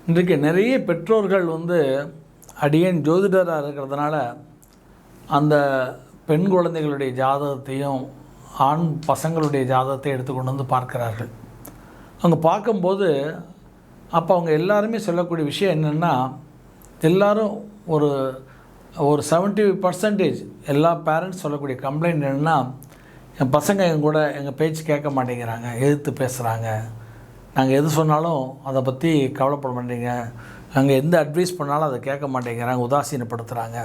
இன்றைக்கு நிறைய பெற்றோர்கள் அடியேன் ஜோதிடராக இருக்கிறதுனால அந்த பெண் குழந்தைகளுடைய ஜாதகத்தையும் ஆண் பசங்களுடைய ஜாதகத்தை எடுத்துக்கொண்டு வந்து பார்க்கிறார்கள். அவங்க பார்க்கும்போது அப்போ அவங்க எல்லாருமே சொல்லக்கூடிய விஷயம் என்னென்னா, எல்லோரும் ஒரு 70% எல்லா பேரண்ட்ஸ் சொல்லக்கூடிய கம்ப்ளைண்ட் என்னென்னா, என் பசங்க எங்கள் பேச்சு கேட்க மாட்டேங்கிறாங்க, எதிர்த்து பேசுகிறாங்க, நாங்கள் எது சொன்னாலும் அதை பற்றி கவலைப்பட மாட்டேங்க, நாங்கள் எந்த அட்வைஸ் பண்ணாலும் அதை கேட்க மாட்டேங்கிறாங்க, உதாசீனப்படுத்துகிறாங்க,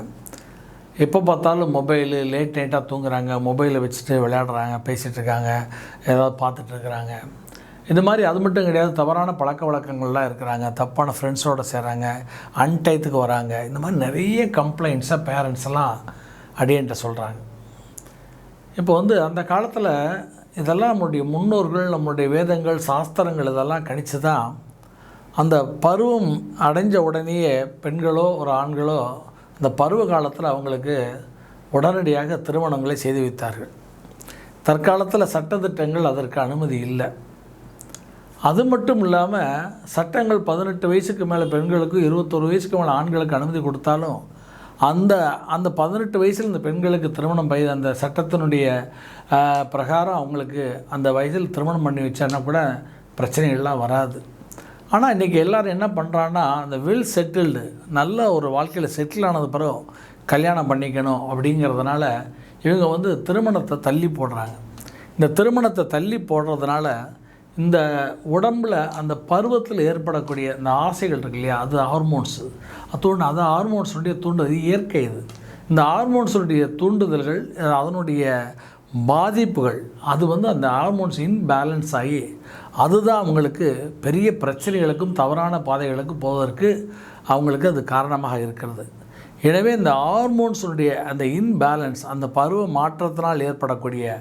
எப்போ பார்த்தாலும் மொபைலு, லேட் நைட்டாக தூங்குறாங்க, மொபைலை வச்சுட்டு விளையாடுறாங்க, பேசிகிட்ருக்காங்க, ஏதாவது பார்த்துட்ருக்குறாங்க. இது மாதிரி அது மட்டும் கிடையாது, தவறான பழக்க வழக்கங்கள்லாம் இருக்கிறாங்க, தப்பான ஃப்ரெண்ட்ஸோடு சேர்கிறாங்க, அன்டைத்துக்கு வராங்க. இந்த மாதிரி நிறைய கம்ப்ளைண்ட்ஸை பேரண்ட்ஸ் எல்லாம் அடியன்ட்ட சொல்கிறாங்க. இப்போ அந்த காலத்தில் இதெல்லாம் நம்முடைய முன்னோர்கள், நம்முடைய வேதங்கள், சாஸ்திரங்கள் இதெல்லாம் கணிச்சு தான் அந்த பருவம் அடைஞ்ச உடனேயே பெண்களோ ஒரு ஆண்களோ அந்த பருவ காலத்தில் அவங்களுக்கு உடனடியாக திருமணங்களை செய்து வைத்தார்கள். தற்காலத்தில் சட்டத்திட்டங்கள் அதற்கு அனுமதி இல்லை. அது மட்டும் இல்லாமல் சட்டங்கள் 18 வயசுக்கு மேலே பெண்களுக்கும் 21 வயசுக்கு மேலே ஆண்களுக்கு அனுமதி கொடுத்தாலும் அந்த 18 வயசில் இந்த பெண்களுக்கு திருமணம் அந்த சட்டத்தினுடைய பிரகாரம் அவங்களுக்கு அந்த வயசில் திருமணம் பண்ணி வச்சான்னா கூட பிரச்சனைகள்லாம் வராது. ஆனால் இன்றைக்கி எல்லோரும் என்ன பண்ணுறான்னா, அந்த வெல் செட்டில்டு நல்ல ஒரு வாழ்க்கையில் செட்டில் ஆனது பிறகு கல்யாணம் பண்ணிக்கணும் அப்படிங்கிறதுனால இவங்க திருமணத்தை தள்ளி போடுறாங்க. இந்த திருமணத்தை தள்ளி போடுறதுனால இந்த உடம்பில் அந்த பருவத்தில் ஏற்படக்கூடிய இந்த ஆசைகள் இருக்கு இல்லையா, அது ஹார்மோன்ஸு அது ஹார்மோன்ஸுடைய தூண்டுதல் இயற்கை. இந்த ஹார்மோன்ஸுடைய தூண்டுதல்கள், அதனுடைய பாதிப்புகள், அது அந்த ஹார்மோன்ஸ் இன்பேலன்ஸ் ஆகி அதுதான் அவங்களுக்கு பெரிய பிரச்சனைகளுக்கும் தவறான பாதைகளுக்கும் போவதற்கு அவங்களுக்கு அது காரணமாக இருக்கிறது. எனவே இந்த ஹார்மோன்ஸுடைய அந்த இன்பேலன்ஸ், அந்த பருவ மாற்றத்தினால் ஏற்படக்கூடிய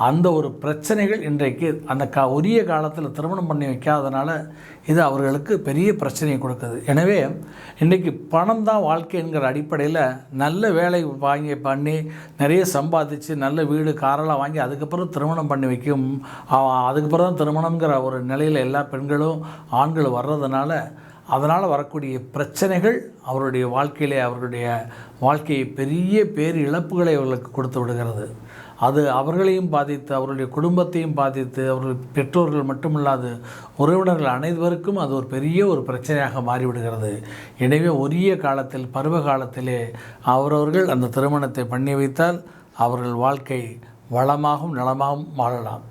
அந்த ஒரு பிரச்சனைகள் இன்றைக்கு அந்த உரிய காலத்தில் திருமணம் பண்ணி வைக்காதனால இது அவர்களுக்கு பெரிய பிரச்சனையை கொடுக்குது. எனவே இன்றைக்கி பணம் தான் வாழ்க்கை என்கிற அடிப்படையில் நல்ல வேலை பண்ணி நிறைய சம்பாதிச்சு நல்ல வீடு காரெல்லாம் வாங்கி அதுக்கப்புறம் திருமணம் பண்ணி வைக்கும், அதுக்கப்புறம் தான் திருமணங்கிற ஒரு நிலையில் எல்லா பெண்களும் ஆண்களும் வர்றதுனால அதனால் வரக்கூடிய பிரச்சனைகள் அவருடைய வாழ்க்கையிலே அவர்களுடைய வாழ்க்கையை பெரிய பேர் இழப்புகளை அவர்களுக்கு கொடுத்து விடுகிறது. அது அவர்களையும் பாதித்து அவர்களுடைய குடும்பத்தையும் பாதித்து அவர்கள் பெற்றோர்கள் மட்டுமில்லாது உறவினர்கள் அனைவருக்கும் அது ஒரு பெரிய ஒரு பிரச்சனையாக மாறிவிடுகிறது. எனவே உரிய காலத்தில் பருவ காலத்திலே அவரவர்கள் அந்த திருமணத்தை பண்ணி வைத்தால் அவர்கள் வாழ்க்கை வளமாகவும் நலமாகவும் வாழலாம்.